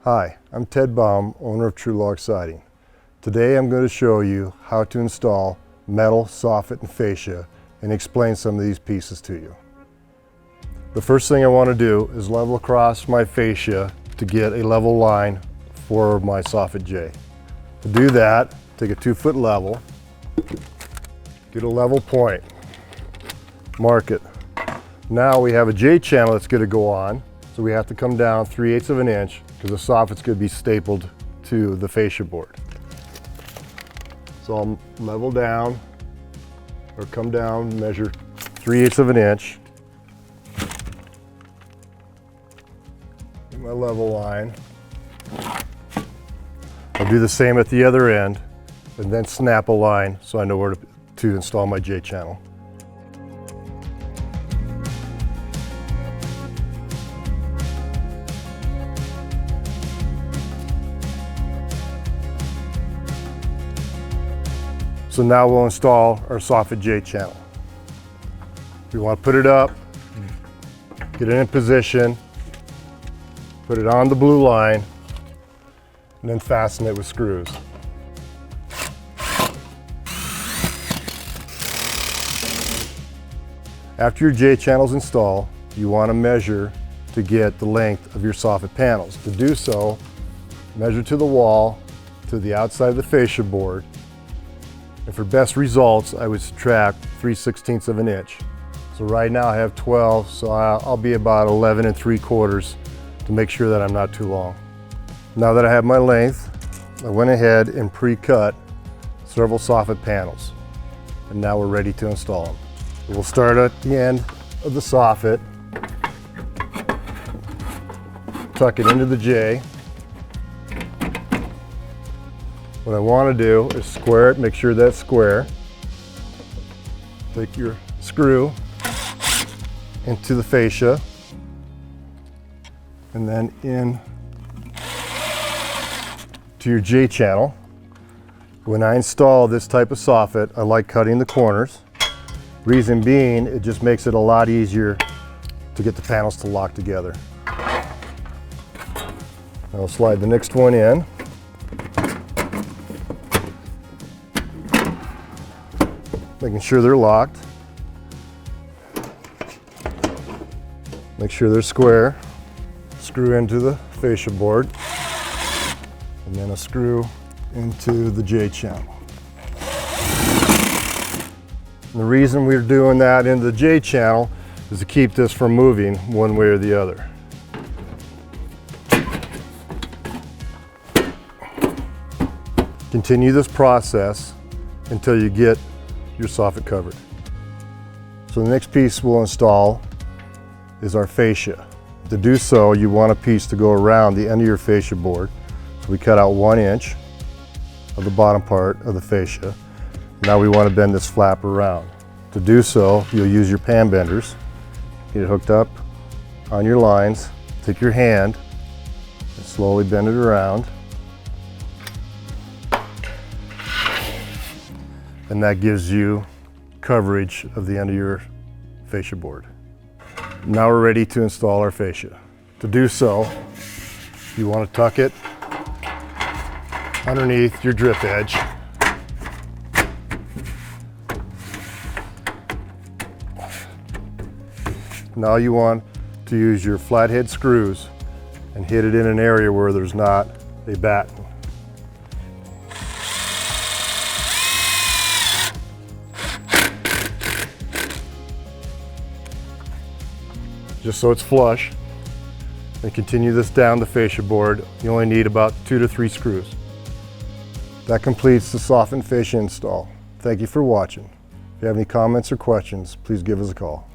Hi, I'm Ted Baum, owner of TruLog Siding. Today I'm going to show you how to install metal, soffit, and fascia and explain some of these pieces to you. The first thing I want to do is level across my fascia to get a level line for my soffit J. To do that, take a 2-foot level, get a level point, mark it. Now we have a J-channel that's going to go on, so we have to come down 3/8 of an inch because the soffit's going to be stapled to the fascia board. So I'll level down, or come down, measure 3/8 of an inch. Get my level line. I'll do the same at the other end, and then snap a line so I know where to install my J-channel. So now we'll install our soffit J-channel. We want to put it up, get it in position, put it on the blue line, and then fasten it with screws. After your J-channel is installed, you want to measure to get the length of your soffit panels. To do so, measure to the wall, to the outside of the fascia board, and for best results, I would subtract 3/16 of an inch. So right now I have 12, so I'll be about 11 3/4 to make sure that I'm not too long. Now that I have my length, I went ahead and pre-cut several soffit panels. And now we're ready to install them. We'll start at the end of the soffit, tuck it into the J. What I want to do is square it, make sure that's square. Take your screw into the fascia and then in to your J-channel. When I install this type of soffit, I like cutting the corners. Reason being, it just makes it a lot easier to get the panels to lock together. I'll slide the next one in. Making sure they're locked. Make sure they're square. Screw into the fascia board. And then a screw into the J-channel. The reason we're doing that into the J-channel is to keep this from moving one way or the other. Continue this process until you get your soffit covered. So the next piece we'll install is our fascia. To do so, you want a piece to go around the end of your fascia board. So we cut out 1 inch of the bottom part of the fascia. Now we want to bend this flap around. To do so, you'll use your pan benders. Get it hooked up on your lines. Take your hand and slowly bend it around. And that gives you coverage of the end of your fascia board. Now we're ready to install our fascia. To do so, you want to tuck it underneath your drip edge. Now you want to use your flathead screws and hit it in an area where there's not a batten. Just so it's flush, and continue this down the fascia board. You only need about 2 to 3 screws. That completes the soffit and fascia install. Thank you for watching. If you have any comments or questions, please give us a call.